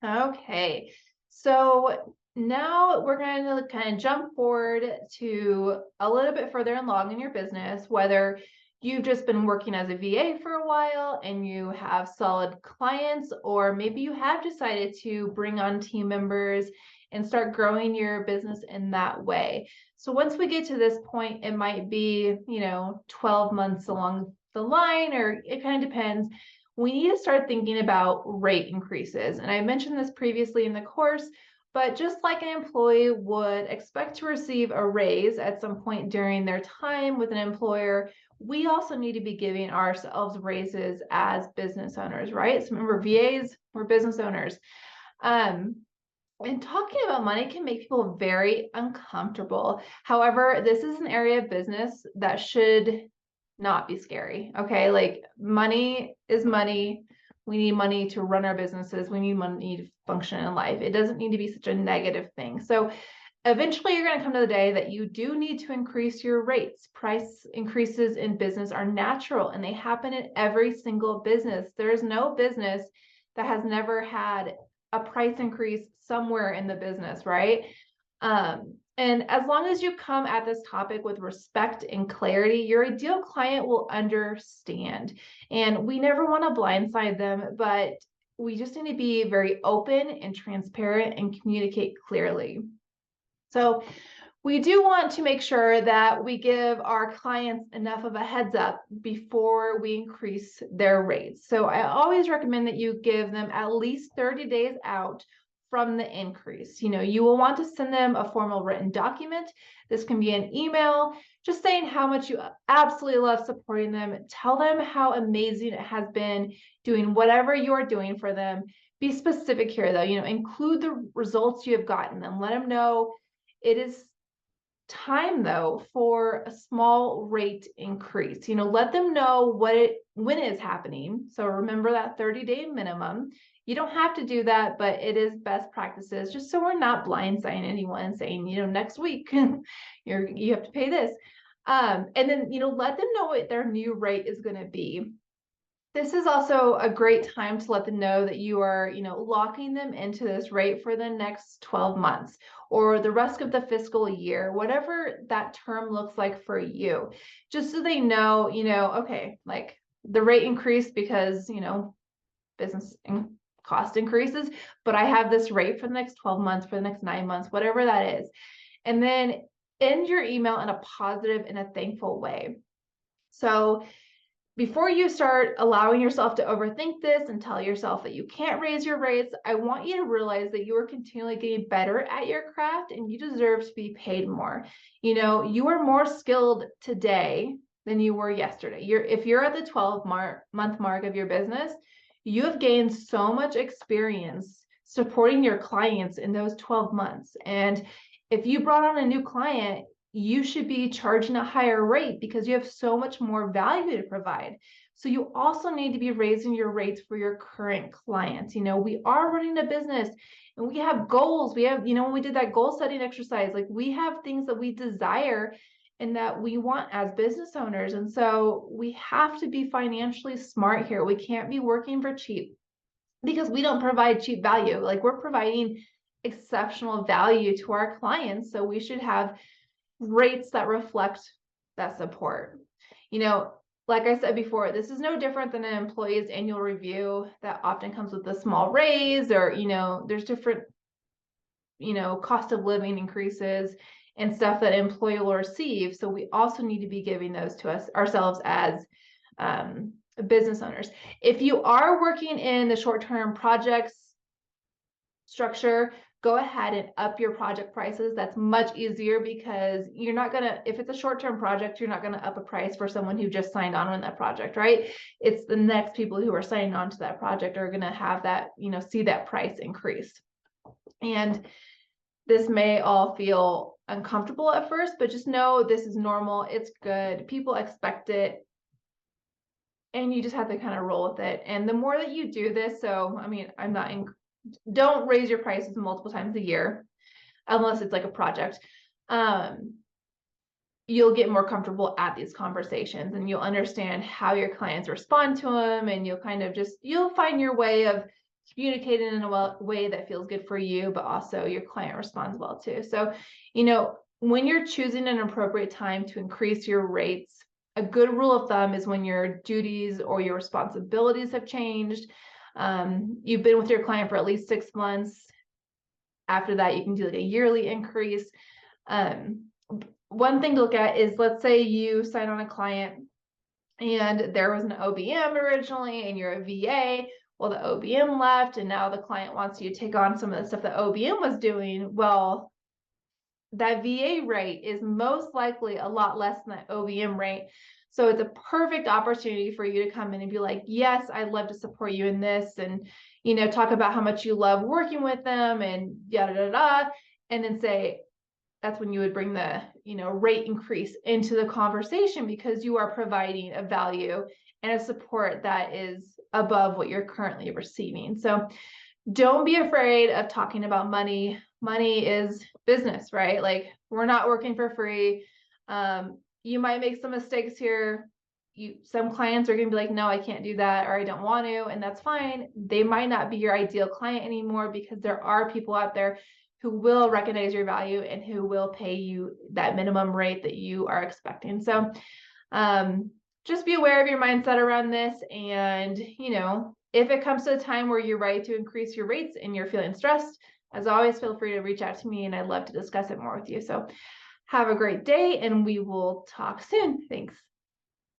Okay, so now we're going to kind of jump forward to a little bit further along in your business, whether you've just been working as a VA for a while and you have solid clients, or maybe you have decided to bring on team members and start growing your business in that way. So once we get to this point, it might be, 12 months along the line, or it kind of depends. We need to start thinking about rate increases. And I mentioned this previously in the course, but just like an employee would expect to receive a raise at some point during their time with an employer, we also need to be giving ourselves raises as business owners, right? So remember, VAs, we're business owners. Um, and talking about money can make people very uncomfortable. However, this is an area of business that should not be scary. Okay. Like money is money. We need money to run our businesses. We need money to function in life. It doesn't need to be such a negative thing. So eventually you're going to come to the day that you do need to increase your rates. Price increases in business are natural and they happen in every single business. There is no business that has never had a price increase somewhere in the business, right? And as long as you come at this topic with respect and clarity, your ideal client will understand. And we never want to blindside them, but we just need to be very open and transparent and communicate clearly. So we do want to make sure that we give our clients enough of a heads up before we increase their rates. So I always recommend that you give them at least 30 days out from the increase. You will want to send them a formal written document. This can be an email, just saying how much you absolutely love supporting them. Tell them how amazing it has been doing whatever you are doing for them. Be specific here, though. Include the results you have gotten them. Let them know it is time, though, for a small rate increase. Let them know when it is happening. So remember that 30-day minimum. You don't have to do that, but it is best practices, just so we're not blindsiding anyone saying, next week you have to pay this. And then let them know what their new rate is going to be. This is also a great time to let them know that you are, locking them into this rate for the next 12 months or the rest of the fiscal year, whatever that term looks like for you, just so they know, okay, like the rate increased because, business cost increases, but I have this rate for the next 12 months, for the next 9 months, whatever that is. And then end your email in a positive and a thankful way. So before you start allowing yourself to overthink this and tell yourself that you can't raise your rates, I want you to realize that you are continually getting better at your craft and you deserve to be paid more. You are more skilled today than you were yesterday. If you're at the 12-month mark of your business, you have gained so much experience supporting your clients in those 12 months. And if you brought on a new client, you should be charging a higher rate because you have so much more value to provide. So you also need to be raising your rates for your current clients. We are running a business and we have goals. We have, when we did that goal setting exercise, like we have things that we desire and that we want as business owners. And so we have to be financially smart here. We can't be working for cheap because we don't provide cheap value. Like we're providing exceptional value to our clients. So we should have rates that reflect that support. Like I said before, this is no different than an employee's annual review that often comes with a small raise, or there's different cost of living increases and stuff that an employee will receive. So we also need to be giving those to ourselves as business owners. If you are working in the short-term projects structure, go ahead and up your project prices. That's much easier because you're not going to, if it's a short-term project, you're not going to up a price for someone who just signed on that project, right? It's the next people who are signing on to that project are going to have that, see that price increase. And this may all feel uncomfortable at first, but just know this is normal. It's good. People expect it. And you just have to kind of roll with it. And the more that you do this, so, don't raise your prices multiple times a year unless it's like a project. You'll get more comfortable at these conversations and you'll understand how your clients respond to them, and you'll kind of you'll find your way of communicate it in a way that feels good for you, but also your client responds well too. So, when you're choosing an appropriate time to increase your rates, a good rule of thumb is when your duties or your responsibilities have changed. You've been with your client for at least 6 months. After that, you can do like a yearly increase. One thing to look at is, let's say you sign on a client and there was an OBM originally and you're a VA. Well, the OBM left and now the client wants you to take on some of the stuff that OBM was doing. Well, that VA rate is most likely a lot less than that OBM rate. So it's a perfect opportunity for you to come in and be like, yes, I'd love to support you in this, and talk about how much you love working with them and yada yada yada. And then say, that's when you would bring the rate increase into the conversation, because you are providing a value and a support that is above what you're currently receiving. So don't be afraid of talking about money. Money is business, right? Like, we're not working for free. You might make some mistakes here. Some clients are going to be like, no, I can't do that, or I don't want to, and that's fine. They might not be your ideal client anymore, because there are people out there who will recognize your value and who will pay you that minimum rate that you are expecting. So just be aware of your mindset around this. And, if it comes to a time where you're ready to increase your rates and you're feeling stressed, as always, feel free to reach out to me and I'd love to discuss it more with you. So have a great day and we will talk soon. Thanks.